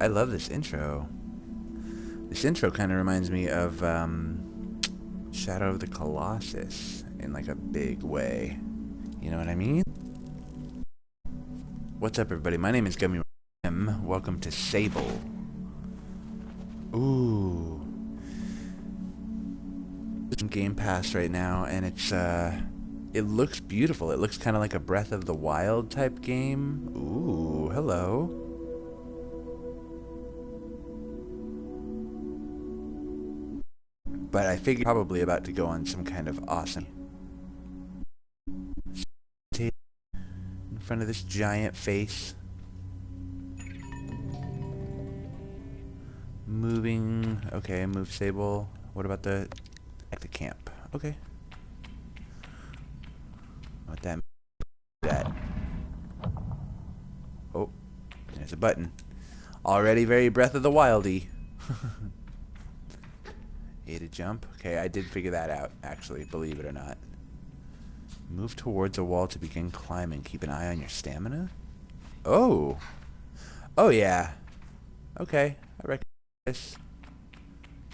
I love this intro. This intro kind of reminds me of Shadow of the Colossus in like a big way. You know what I mean? What's up, everybody? My name is Gummy. Welcome to Sable. Ooh. It's in Game Pass right now, and it looks beautiful. It looks kind of like a Breath of the Wild type game. Ooh, hello. But I figure probably about to go on some kind of awesome in front of this giant face. Moving. Okay, move Sable. What about the camp? Okay. What that? Oh, there's a button. Already very Breath of the Wildy. A to jump. Okay, I did figure that out, actually, believe it or not. Move towards a wall to begin climbing. Keep an eye on your stamina. Oh. Oh, yeah. Okay, I recognize this.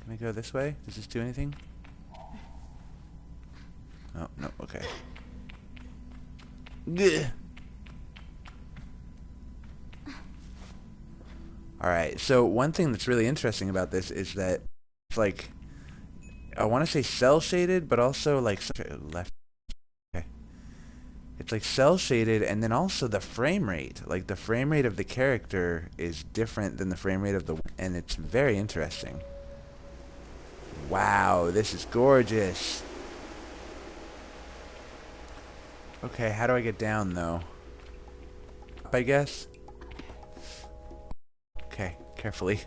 Can I go this way? Does this do anything? Oh, no, okay. Gah. Alright, so one thing that's really interesting about this is that it's like, I want to say cell shaded, but also like left. Okay. It's like cell shaded, and then also the frame rate. Like the frame rate of the character is different than the frame rate of the, and it's very interesting. Wow, this is gorgeous. Okay, how do I get down though? Up, I guess. Okay, carefully.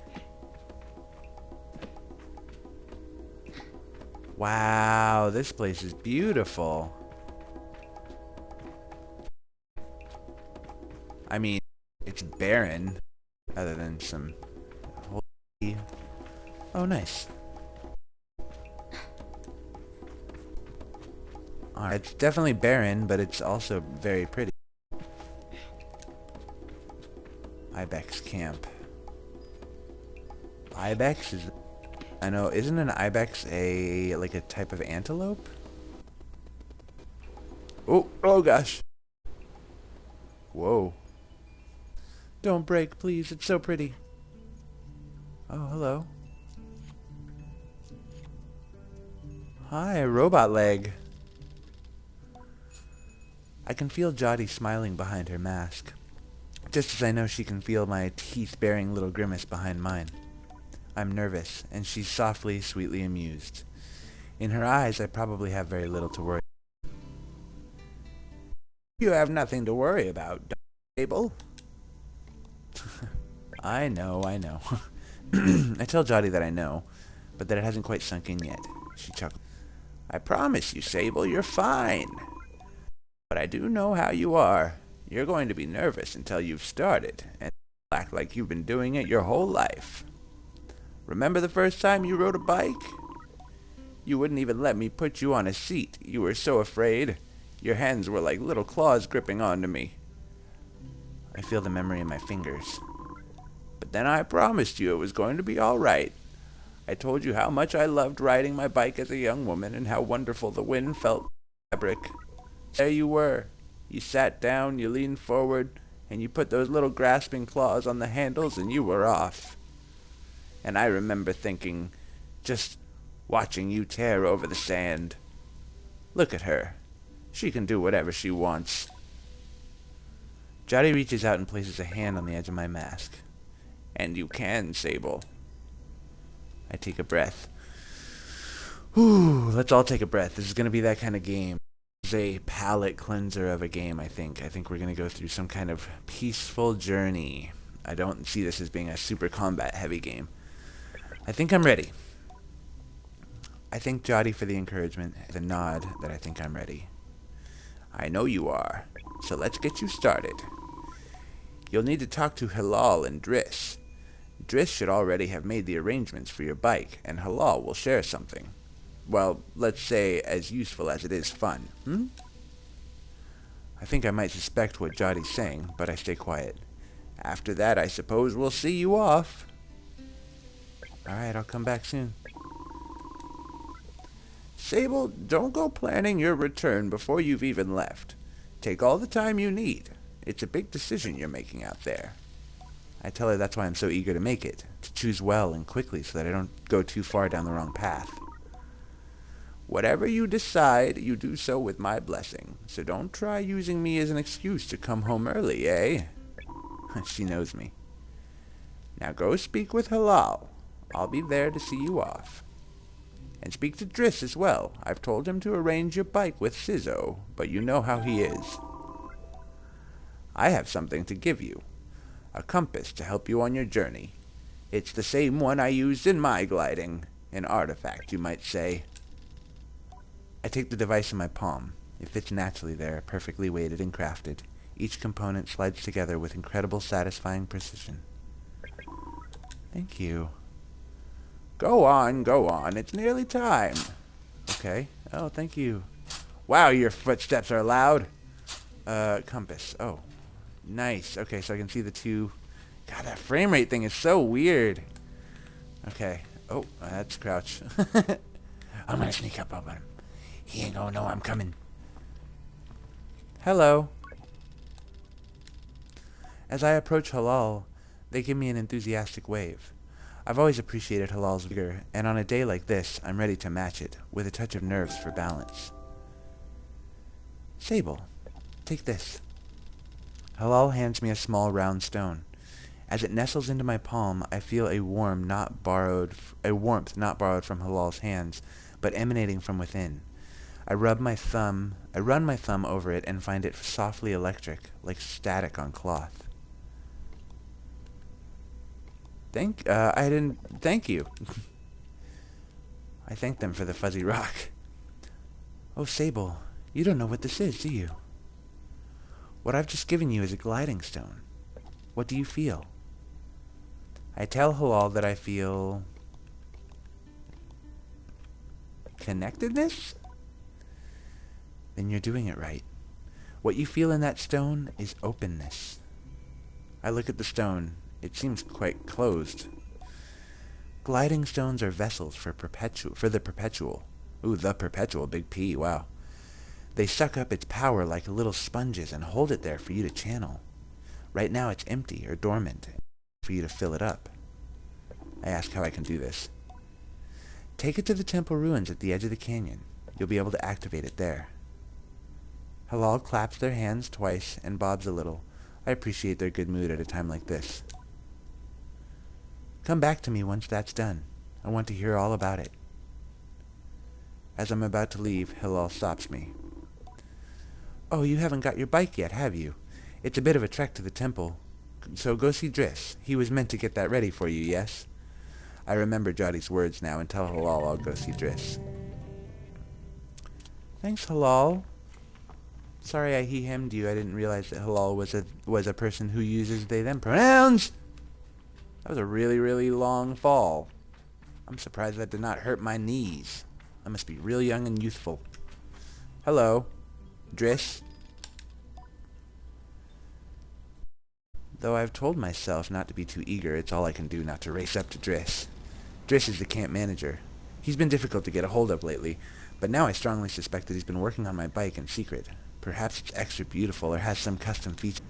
Wow, this place is beautiful. I mean, it's barren, other than some holy... Oh, nice. Alright, it's definitely barren, but it's also very pretty. Ibex camp. Ibex is... I know, isn't an ibex like a type of antelope? Oh gosh. Whoa. Don't break, please, it's so pretty. Oh, hello. Hi, robot leg. I can feel Jody smiling behind her mask. Just as I know she can feel my teeth-baring little grimace behind mine. I'm nervous, and she's softly, sweetly amused. In her eyes, I probably have very little to worry. You have nothing to worry about, Sable. I know. I tell Jody that I know, but that it hasn't quite sunk in yet. She chuckled. I promise you, Sable, you're fine. But I do know how you are. You're going to be nervous until you've started, and act like you've been doing it your whole life. Remember the first time you rode a bike? You wouldn't even let me put you on a seat. You were so afraid. Your hands were like little claws gripping onto me. I feel the memory in my fingers. But then I promised you it was going to be all right. I told you how much I loved riding my bike as a young woman and how wonderful the wind felt in the fabric. There you were. You sat down, you leaned forward, and you put those little grasping claws on the handles and you were off. And I remember thinking, just watching you tear over the sand. Look at her. She can do whatever she wants. Jody reaches out and places a hand on the edge of my mask. And you can, Sable. I take a breath. Whew, let's all take a breath. This is going to be that kind of game. It's a palate cleanser of a game, I think. I think we're going to go through some kind of peaceful journey. I don't see this as being a super combat heavy game. I think I'm ready. I thank Jody for the encouragement, the nod that I think I'm ready. I know you are, so let's get you started. You'll need to talk to Halal and Driss. Driss should already have made the arrangements for your bike, and Halal will share something. Well, let's say as useful as it is fun, I think I might suspect what Jody's saying, but I stay quiet. After that, I suppose we'll see you off. Alright, I'll come back soon. Sable, don't go planning your return before you've even left. Take all the time you need. It's a big decision you're making out there. I tell her that's why I'm so eager to make it, to choose well and quickly so that I don't go too far down the wrong path. Whatever you decide, you do so with my blessing, so don't try using me as an excuse to come home early, eh? She knows me. Now go speak with Halal. I'll be there to see you off. And speak to Driss as well. I've told him to arrange your bike with Sizzo, but you know how he is. I have something to give you. A compass to help you on your journey. It's the same one I used in my gliding. An artifact, you might say. I take the device in my palm. It fits naturally there, perfectly weighted and crafted. Each component slides together with incredible satisfying precision. Thank you. Go on, go on. It's nearly time. Okay. Oh, thank you. Wow, your footsteps are loud. Compass. Oh. Nice. Okay, so I can see the two. God, that frame rate thing is so weird. Okay. Oh, that's crouch. I'm gonna sneak up on him. He ain't gonna know I'm coming. Hello. As I approach Halal, they give me an enthusiastic wave. I've always appreciated Halal's vigor, and on a day like this, I'm ready to match it, with a touch of nerves for balance. Sable, take this. Halal hands me a small round stone. As it nestles into my palm, I feel a warmth not borrowed from Halal's hands, but emanating from within. I run my thumb over it and find it softly electric, like static on cloth. Thank you. I thank them for the fuzzy rock. Oh, Sable, you don't know what this is, do you? What I've just given you is a gliding stone. What do you feel? I tell Halal that I feel connectedness? Then you're doing it right. What you feel in that stone is openness. I look at the stone. It seems quite closed. Gliding stones are vessels for the perpetual. Ooh, the perpetual, big P, wow. They suck up its power like little sponges and hold it there for you to channel. Right now it's empty or dormant for you to fill it up. I ask how I can do this. Take it to the temple ruins at the edge of the canyon. You'll be able to activate it there. Halal claps their hands twice and bobs a little. I appreciate their good mood at a time like this. Come back to me once that's done. I want to hear all about it. As I'm about to leave, Halal stops me. Oh, you haven't got your bike yet, have you? It's a bit of a trek to the temple. So go see Driss. He was meant to get that ready for you, yes? I remember Jotty's words now and tell Halal I'll go see Driss. Thanks, Halal. Sorry I he-hemmed you. I didn't realize that Halal was a person who uses they-them pronouns. That was a really, really long fall. I'm surprised that did not hurt my knees. I must be real young and youthful. Hello. Driss. Though I've told myself not to be too eager, it's all I can do not to race up to Driss. Driss is the camp manager. He's been difficult to get a hold of lately, but now I strongly suspect that he's been working on my bike in secret. Perhaps it's extra beautiful or has some custom feature.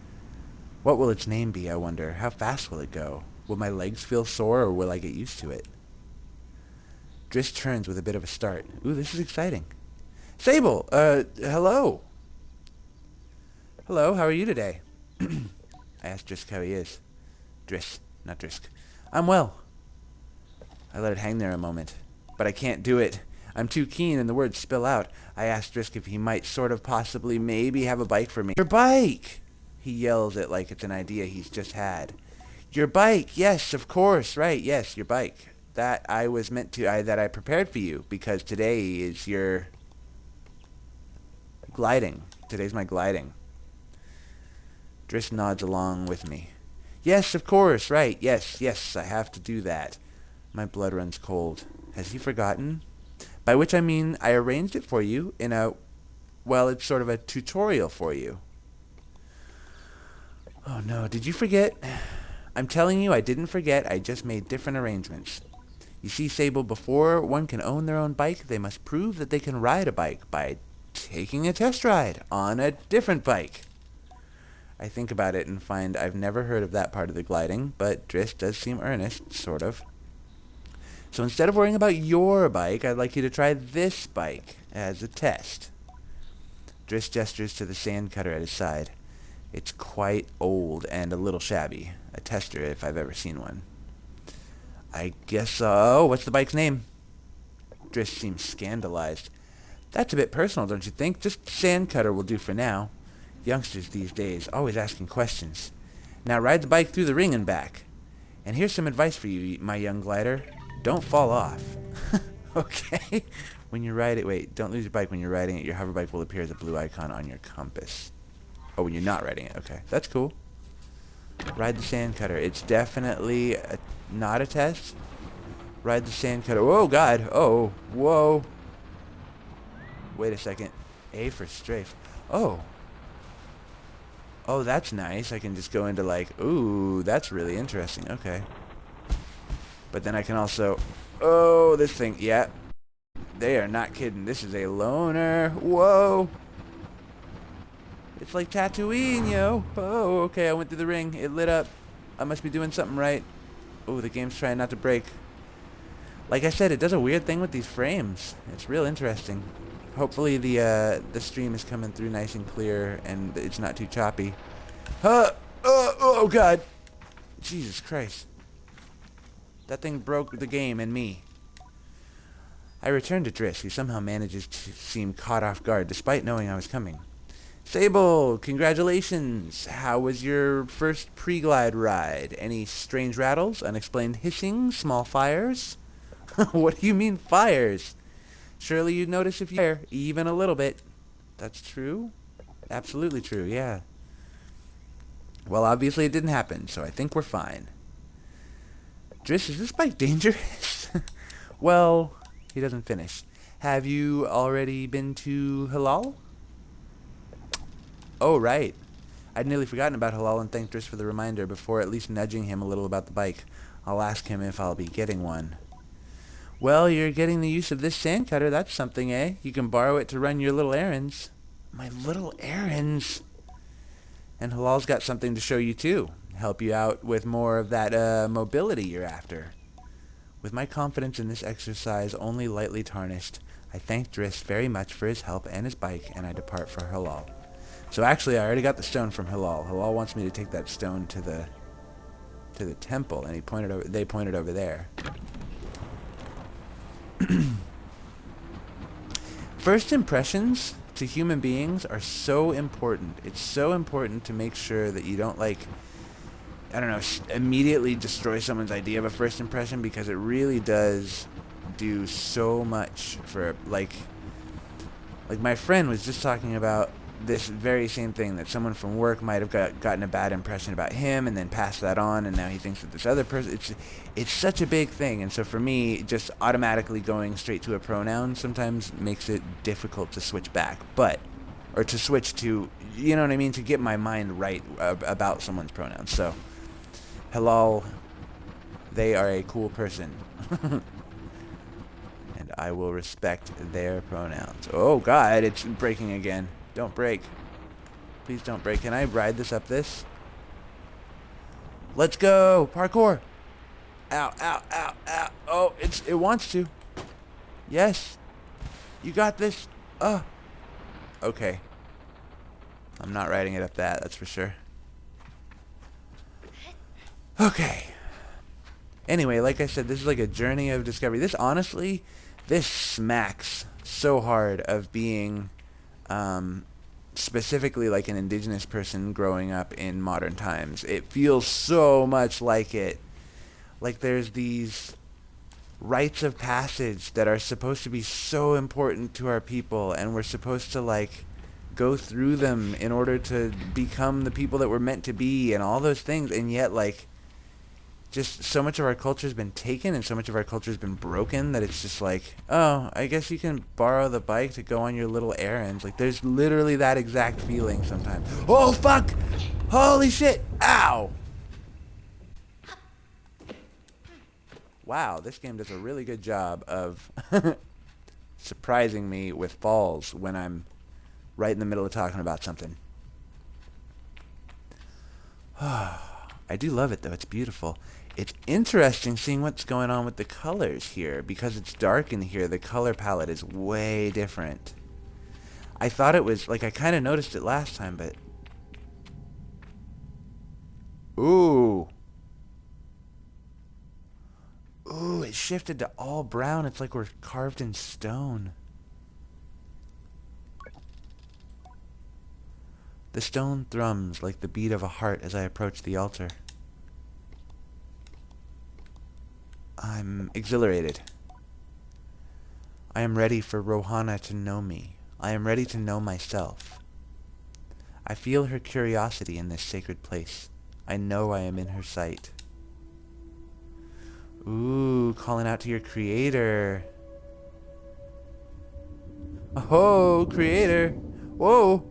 What will its name be, I wonder? How fast will it go? Will my legs feel sore or will I get used to it? Driss turns with a bit of a start. Ooh, this is exciting. Sable, hello. Hello, how are you today? I asked Drisk how he is. Driss, not Drisk. I'm well. I let it hang there a moment. But I can't do it. I'm too keen and the words spill out. I asked Drisk if he might sort of possibly maybe have a bike for me. Your bike! He yells it like it's an idea he's just had. Your bike! Yes, of course, right, yes, your bike. That I was meant to, that I prepared for you because today is your gliding. Today's my gliding. Driss nods along with me. Yes, of course, right, yes, I have to do that. My blood runs cold. Has he forgotten? By which I mean I arranged it for you in a, well, it's sort of a tutorial for you. Oh no, did you forget? I'm telling you, I didn't forget. I just made different arrangements. You see, Sable, before one can own their own bike, they must prove that they can ride a bike by taking a test ride on a different bike. I think about it and find I've never heard of that part of the gliding, but Driss does seem earnest, sort of. So instead of worrying about your bike, I'd like you to try this bike as a test. Driss gestures to the sand cutter at his side. It's quite old and a little shabby. A tester if I've ever seen one. I guess so. What's the bike's name? Driss seems scandalized. That's a bit personal, don't you think? Just sand cutter will do for now. Youngsters these days, always asking questions. Now ride the bike through the ring and back. And here's some advice for you, my young glider. Don't fall off. Okay? When you ride it, wait, don't lose your bike when you're riding it. Your hover bike will appear as a blue icon on your compass. Oh, when you're not riding it. Okay, that's cool. Ride the sand cutter. It's definitely not a test. Ride the sand cutter. Oh, God. Oh, whoa. Wait a second. A for strafe. Oh. Oh, that's nice. I can just go into like, ooh, that's really interesting. Okay. But then I can also, oh, this thing. Yeah. They are not kidding. This is a loner. Whoa. It's like Tatooine, yo. Oh, okay. I went through the ring. It lit up. I must be doing something right. Oh, the game's trying not to break. Like I said, it does a weird thing with these frames. It's real interesting. Hopefully the stream is coming through nice and clear and it's not too choppy. Oh, God. Jesus Christ. That thing broke the game and me. I return to Driss, who somehow manages to seem caught off guard despite knowing I was coming. Sable, congratulations. How was your first pre-glide ride? Any strange rattles, unexplained hissing, small fires? What do you mean fires? Surely you'd notice if you fire, even a little bit. That's true? Absolutely true, yeah. Well, obviously it didn't happen, so I think we're fine. Driss, is this bike dangerous? Well, he doesn't finish. Have you already been to Halal? Oh, right. I'd nearly forgotten about Halal and thanked Driss for the reminder before at least nudging him a little about the bike. I'll ask him if I'll be getting one. Well, you're getting the use of this sand cutter. That's something, eh? You can borrow it to run your little errands. My little errands? And Halal's got something to show you, too. Help you out with more of that mobility you're after. With my confidence in this exercise only lightly tarnished, I thank Driss very much for his help and his bike, and I depart for Halal. So actually, I already got the stone from Halal. Halal wants me to take that stone to the temple, and they pointed over there. First impressions to human beings are so important. It's so important to make sure that you don't, like, I don't know, immediately destroy someone's idea of a first impression, because it really does do so much for, like my friend was just talking about this very same thing, that someone from work might have gotten a bad impression about him and then passed that on, and now he thinks that this other person, it's such a big thing. And so for me, just automatically going straight to a pronoun sometimes makes it difficult to switch back, or to switch to, you know what I mean, to get my mind right about someone's pronouns. So Halal, they are a cool person. And I will respect their pronouns. Oh, God, it's breaking again. Don't break. Please don't break. Can I ride this up this? Let's go. Parkour. Ow, ow, ow, ow. Oh, it wants to. Yes. You got this. Okay. I'm not riding it up that's for sure. Okay. Anyway, like I said, this is like a journey of discovery. This, honestly, this smacks so hard of being specifically like an indigenous person growing up in modern times. It feels so much like it. Like there's these rites of passage that are supposed to be so important to our people, and we're supposed to like go through them in order to become the people that we're meant to be and all those things, and yet like just so much of our culture has been taken and so much of our culture has been broken that it's just like, oh, I guess you can borrow the bike to go on your little errands. Like, there's literally that exact feeling sometimes. Oh, fuck! Holy shit! Ow! Wow, this game does a really good job of surprising me with falls when I'm right in the middle of talking about something. I do love it, though. It's beautiful. It's interesting seeing what's going on with the colors here. Because it's dark in here, the color palette is way different. I thought it was, like, I kind of noticed it last time, but... Ooh. Ooh, it shifted to all brown. It's like we're carved in stone. The stone thrums like the beat of a heart as I approach the altar. I'm exhilarated. I am ready for Rohana to know me. I am ready to know myself. I feel her curiosity in this sacred place. I know I am in her sight. Ooh, calling out to your creator. Oh, creator. Whoa.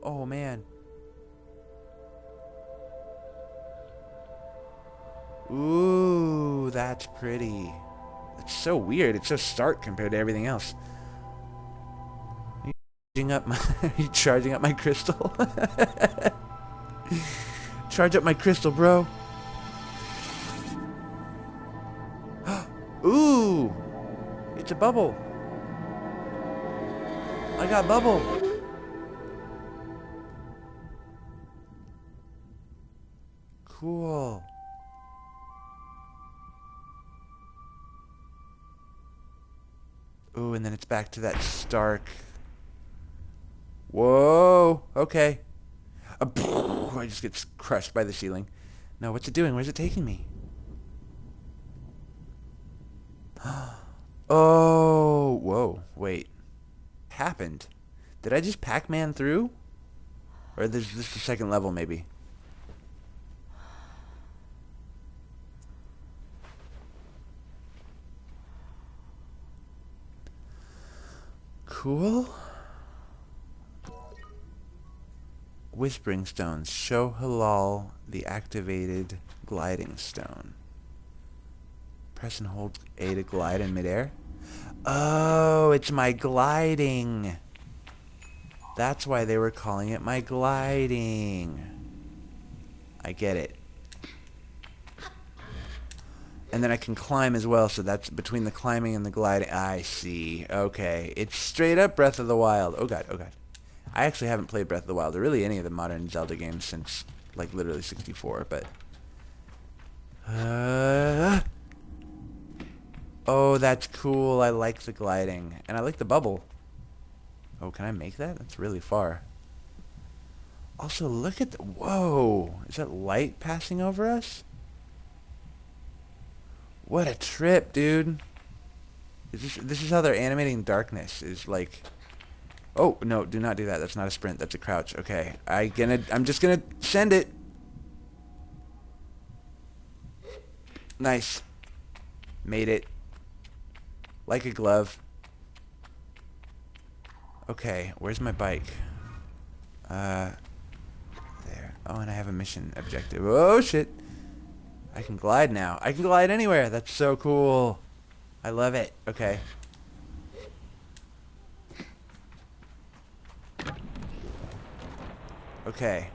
Oh, man. Ooh, that's pretty. It's so weird. It's so stark compared to everything else. Are you charging up my crystal? Charge up my crystal, bro. Ooh, it's a bubble. I got bubble. Cool. Ooh, and then it's back to that stark. Whoa. Okay. I just get crushed by the ceiling. No, what's it doing? Where's it taking me? Oh, whoa, wait. Happened. Did I just Pac-Man through? Or is this the second level, maybe? Cool. Whispering stones. Show Halal the activated gliding stone. Press and hold A to glide in midair. Oh, it's my gliding. That's why they were calling it my gliding. I get it. And then I can climb as well, so that's between the climbing and the gliding. I see. Okay. It's straight up Breath of the Wild. Oh god, oh god. I actually haven't played Breath of the Wild, or really any of the modern Zelda games since, like, literally 64, but... Oh, that's cool. I like the gliding. And I like the bubble. Oh, can I make that? That's really far. Also, look at the... Whoa! Is that light passing over us? What a trip, dude. This is how they're animating darkness. Is like... Oh, no, do not do that. That's not a sprint. That's a crouch. Okay. I'm just gonna send it. Nice. Made it. Like a glove. Okay, where's my bike? There. Oh, and I have a mission objective. Oh, shit. I can glide now. I can glide anywhere. That's so cool. I love it. Okay. Okay.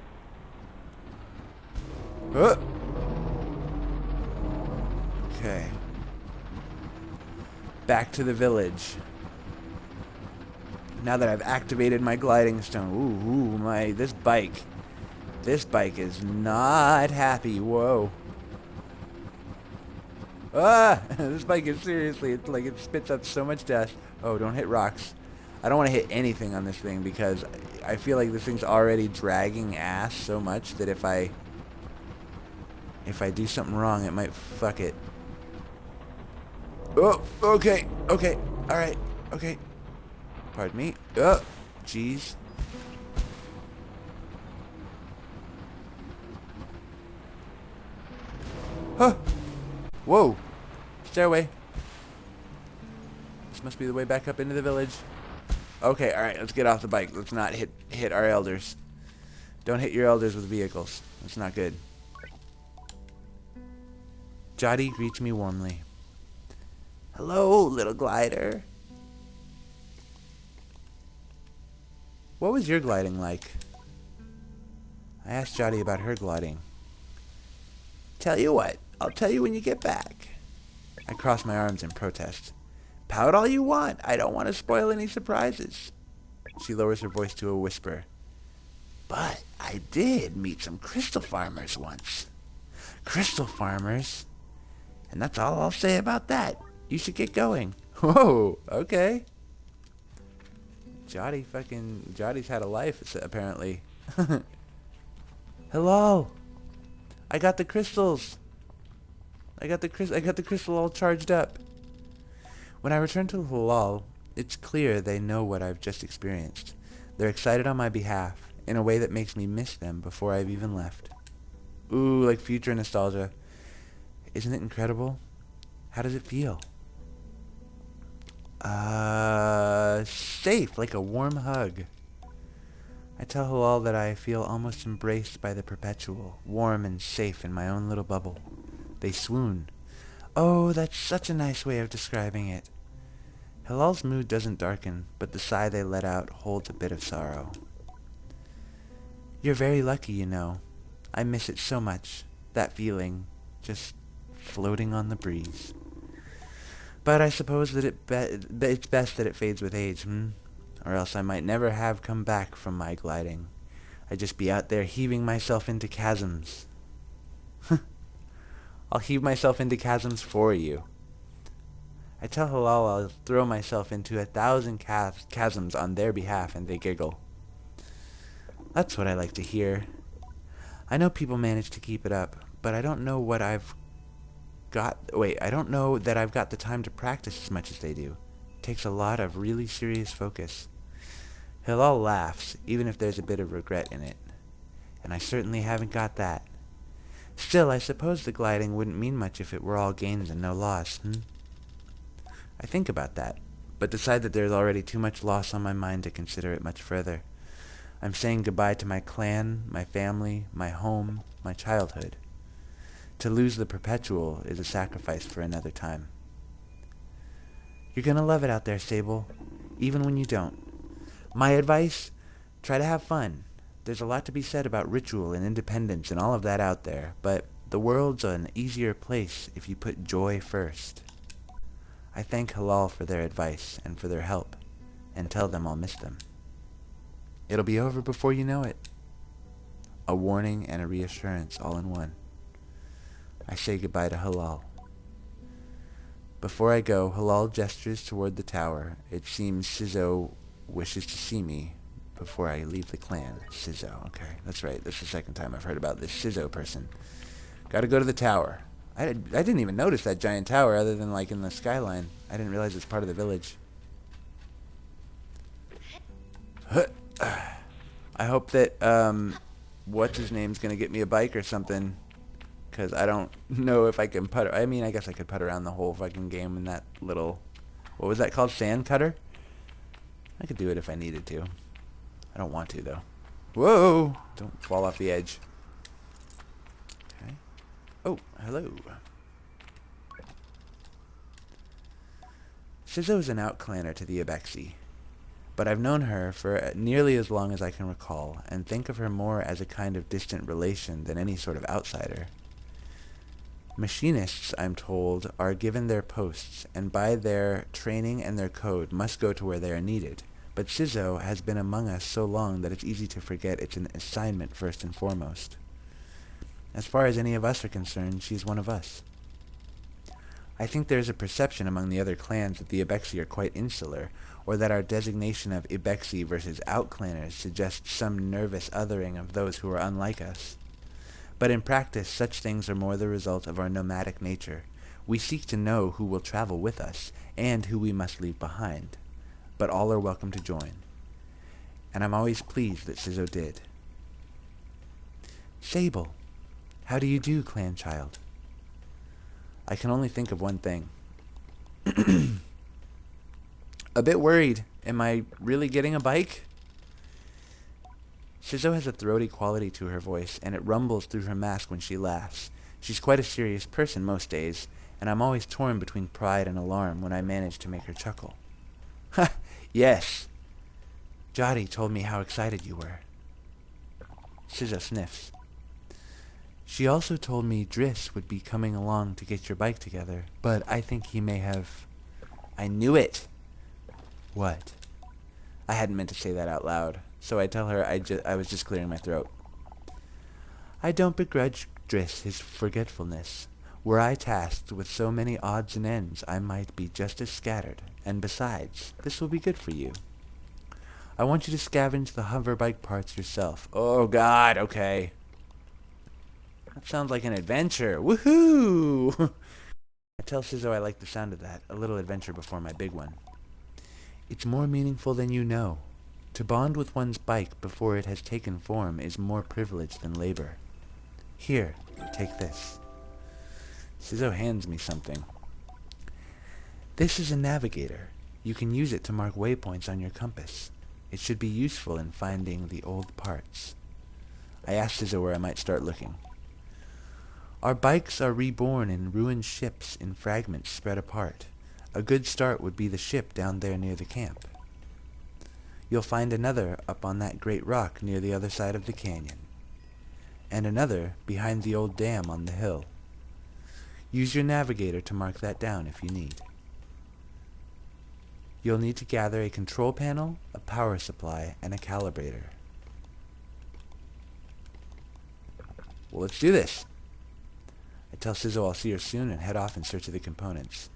Okay. Back to the village. Now that I've activated my gliding stone. Ooh, this bike is not happy. Whoa. Ah! This bike is seriously, it's like it spits up so much dust. Oh, don't hit rocks. I don't want to hit anything on this thing because I feel like this thing's already dragging ass so much that if I do something wrong, it might fuck it. Oh, okay, okay, alright, okay. Pardon me. Oh, jeez. Huh. Whoa. Stairway. This must be the way back up into the village. Okay, alright, let's get off the bike. Let's not hit our elders. Don't hit your elders with vehicles. That's not good. Jotty greets me warmly. Hello, little glider. What was your gliding like? I asked Jotty about her gliding. Tell you what, I'll tell you when you get back. I crossed my arms in protest. Pout all you want. I don't want to spoil any surprises. She lowers her voice to a whisper. But I did meet some crystal farmers once. Crystal farmers? And that's all I'll say about that. You should get going. Whoa, okay. Jotty's had a life, apparently. Hello. I got the crystals. I got the crystal all charged up. When I return to Halal, it's clear they know what I've just experienced. They're excited on my behalf, in a way that makes me miss them before I've even left. Ooh, like future nostalgia. Isn't it incredible? How does it feel? Safe, like a warm hug. I tell Halal that I feel almost embraced by the perpetual, warm and safe in my own little bubble. They swoon. Oh, that's such a nice way of describing it. Halal's mood doesn't darken, but the sigh they let out holds a bit of sorrow. You're very lucky, you know. I miss it so much, that feeling, just floating on the breeze. But I suppose that it's best that it fades with age, Or else I might never have come back from my gliding. I'd just be out there heaving myself into chasms. I'll heave myself into chasms for you. I tell Halal I'll throw myself into 1,000 chasms on their behalf, and they giggle. That's what I like to hear. I know people manage to keep it up, but I don't know that I've got the time to practice as much as they do. It takes a lot of really serious focus. Halal laughs, even if there's a bit of regret in it. And I certainly haven't got that. Still, I suppose the gliding wouldn't mean much if it were all gains and no loss, I think about that, but decide that there's already too much loss on my mind to consider it much further. I'm saying goodbye to my clan, my family, my home, my childhood. To lose the perpetual is a sacrifice for another time. You're gonna love it out there, Sable, even when you don't. My advice? Try to have fun. There's a lot to be said about ritual and independence and all of that out there, but the world's an easier place if you put joy first. I thank Halal for their advice and for their help, and tell them I'll miss them. It'll be over before you know it. A warning and a reassurance all in one. I say goodbye to Halal. Before I go, Halal gestures toward the tower. It seems Sizzo wishes to see me before I leave the clan. Sizzo, okay, that's right. That's the second time I've heard about this Sizzo person. Gotta go to the tower. I didn't even notice that giant tower other than like in the skyline. I didn't realize it's part of the village. I hope that, what's-his-name's gonna get me a bike or something. Because I don't know if I can putt. I mean, I guess I could putt around the whole fucking game in that little... What was that called? Sand cutter? I could do it if I needed to. I don't want to, though. Whoa! Don't fall off the edge. Okay. Oh, hello. Sizzo's an outclanner to the Abexi, but I've known her for nearly as long as I can recall, and think of her more as a kind of distant relation than any sort of outsider. Machinists, I'm told, are given their posts, and by their training and their code must go to where they are needed, but Sizzo has been among us so long that it's easy to forget it's an assignment first and foremost. As far as any of us are concerned, she's one of us. I think there's a perception among the other clans that the Abexi are quite insular, or that our designation of Abexi versus outclanners suggests some nervous othering of those who are unlike us. But in practice, such things are more the result of our nomadic nature. We seek to know who will travel with us, and who we must leave behind. But all are welcome to join. And I'm always pleased that Sizzo did. Sable, how do you do, clan child? I can only think of one thing. A bit worried. Am I really getting a bike? Shizzo has a throaty quality to her voice, and it rumbles through her mask when she laughs. She's quite a serious person most days, and I'm always torn between pride and alarm when I manage to make her chuckle. Ha! Yes! Jody told me how excited you were. Shizzo sniffs. She also told me Driss would be coming along to get your bike together, but I think he may have... I knew it! What? I hadn't meant to say that out loud, so I tell her I was just clearing my throat. I don't begrudge Driss his forgetfulness. Were I tasked with so many odds and ends, I might be just as scattered, and besides, this will be good for you. I want you to scavenge the hover bike parts yourself. Oh God, okay. That sounds like an adventure. Woohoo! I tell Shizzo I like the sound of that. A little adventure before my big one. It's more meaningful than you know. To bond with one's bike before it has taken form is more privilege than labor. Here, take this. Shizzo hands me something. This is a navigator. You can use it to mark waypoints on your compass. It should be useful in finding the old parts. I asked Shizzo where I might start looking. Our bikes are reborn in ruined ships in fragments spread apart. A good start would be the ship down there near the camp. You'll find another up on that great rock near the other side of the canyon, and another behind the old dam on the hill. Use your navigator to mark that down if you need. You'll need to gather a control panel, a power supply, and a calibrator. Well, let's do this. I tell Shizzo I'll see her soon and head off in search of the components.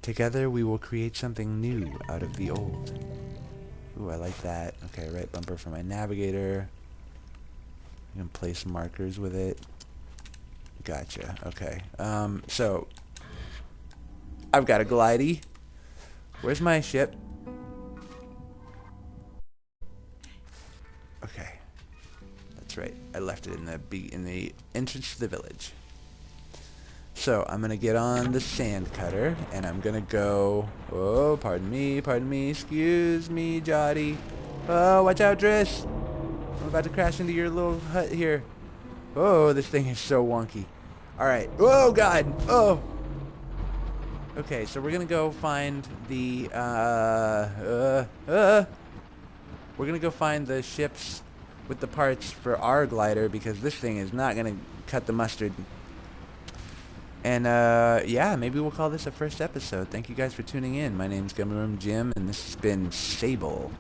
Together we will create something new out of the old. Ooh, I like that. Okay, right bumper for my navigator. I can place markers with it. Gotcha. Okay. So I've got a glidey. Where's my ship? Okay. That's right. I left it in the entrance to the village. So I'm gonna get on the sand cutter and I'm gonna go. Oh, pardon me, excuse me, Jody. Oh, watch out, Driss. I'm about to crash into your little hut here. Oh, this thing is so wonky. Alright. Oh, God. Oh. Okay, so we're gonna go find the, we're gonna go find the ships with the parts for our glider because this thing is not gonna cut the mustard. And, yeah, maybe we'll call this a first episode. Thank you guys for tuning in. My name's Gummy Room Jim, and this has been Sable.